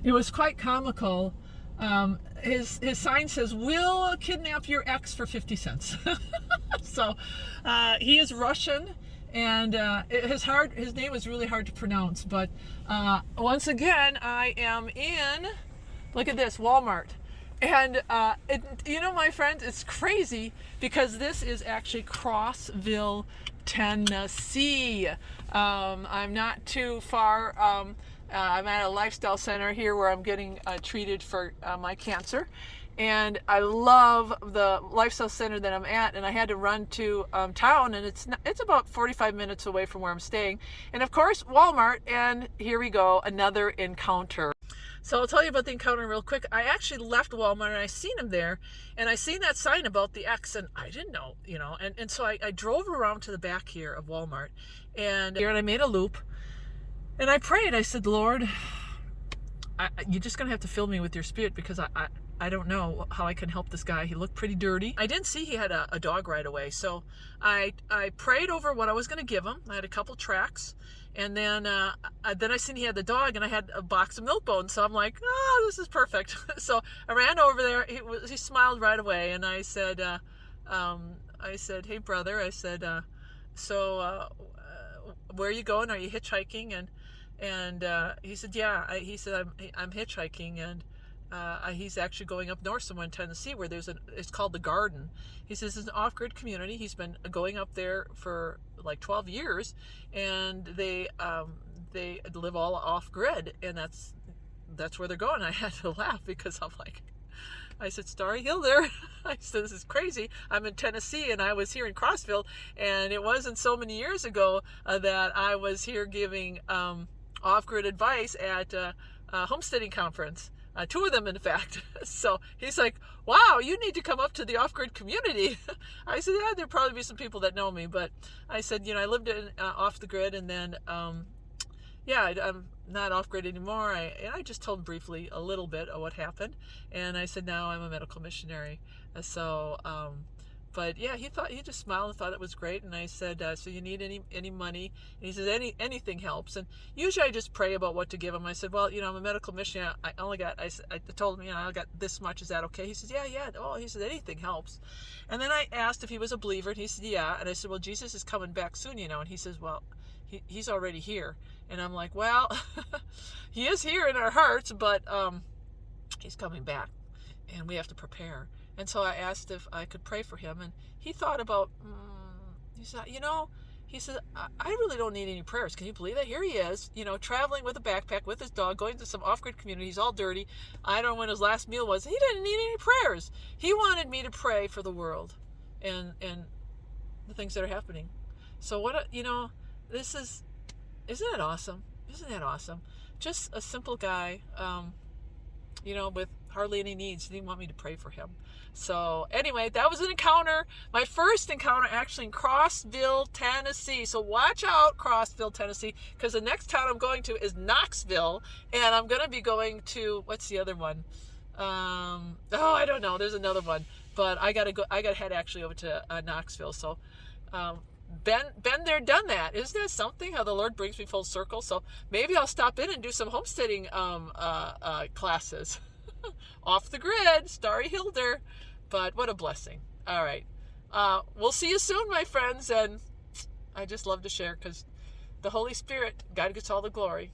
It was quite comical. His sign says, "We'll kidnap your ex for 50 cents." So he is Russian, and his name is really hard to pronounce. But once again, I am in, look at this, Walmart. And my friends, it's crazy because this is actually Crossville, Tennessee. I'm not too far. I'm at a lifestyle center here where I'm getting treated for my cancer. And I love the lifestyle center that I'm at, and I had to run to town, and it's about 45 minutes away from where I'm staying. And of course, Walmart, and here we go, another encounter. So I'll tell you about the encounter real quick. I actually left Walmart and I seen him there, and I seen that sign about the X, and I didn't know, and so I drove around to the back here of Walmart, and I made a loop, and I prayed. I said, Lord, you're just going to have to fill me with your spirit, because I don't know how I can help this guy. He looked pretty dirty. I didn't see he had a dog right away, so I prayed over what I was going to give him. I had a couple tracts, and then I seen he had the dog, and I had a box of milk bones, so I'm like, oh, this is perfect. So I ran over there. He smiled right away, and I said, hey, brother, I said, where are you going? Are you hitchhiking? And he said, yeah. He said, I'm hitchhiking, and he's actually going up north somewhere in Tennessee where it's called the Garden. He says it's an off-grid community. He's been going up there for like 12 years, and they live all off-grid, and that's where they're going. I had to laugh because I said, Starry Hill there. I said, this is crazy. I'm in Tennessee, and I was here in Crossville, and it wasn't so many years ago that I was here giving off-grid advice at a homesteading conference. Two of them, in fact. So he's like, wow, you need to come up to the off-grid community. I said, yeah, there'll probably be some people that know me. But I said, I lived off the grid, and then, I'm not off-grid anymore. I just told him briefly a little bit of what happened. And I said, now I'm a medical missionary. So, but yeah, he just smiled and thought it was great. And I said, so you need any money? And he said, anything helps. And usually I just pray about what to give him. I said, well, I'm a medical missionary. I told him, I got this much. Is that okay? He said, yeah. Oh, he said, anything helps. And then I asked if he was a believer, and he said, yeah. And I said, well, Jesus is coming back soon, And he says, well, he's already here. And I'm like, well, he is here in our hearts, but he's coming back, and we have to prepare. And so I asked if I could pray for him, and he thought about, he said, I really don't need any prayers. Can you believe that? Here he is, traveling with a backpack with his dog, going to some off-grid community. He's all dirty. I don't know when his last meal was. He didn't need any prayers. He wanted me to pray for the world and the things that are happening. So isn't that awesome? Isn't that awesome? Just a simple guy, with hardly any needs. He didn't want me to pray for him. So anyway, that was an encounter. My first encounter actually in Crossville, Tennessee. So watch out, Crossville, Tennessee, because the next town I'm going to is Knoxville, and I'm going to be going to, what's the other one? I don't know. There's another one, but I got to head actually over to Knoxville. So, been there, done that. Isn't that something, how the Lord brings me full circle? So maybe I'll stop in and do some homesteading classes. Off the grid, Starry Hilder. But what a blessing. All right. We'll see you soon, my friends. And I just love to share, because the Holy Spirit, God gets all the glory.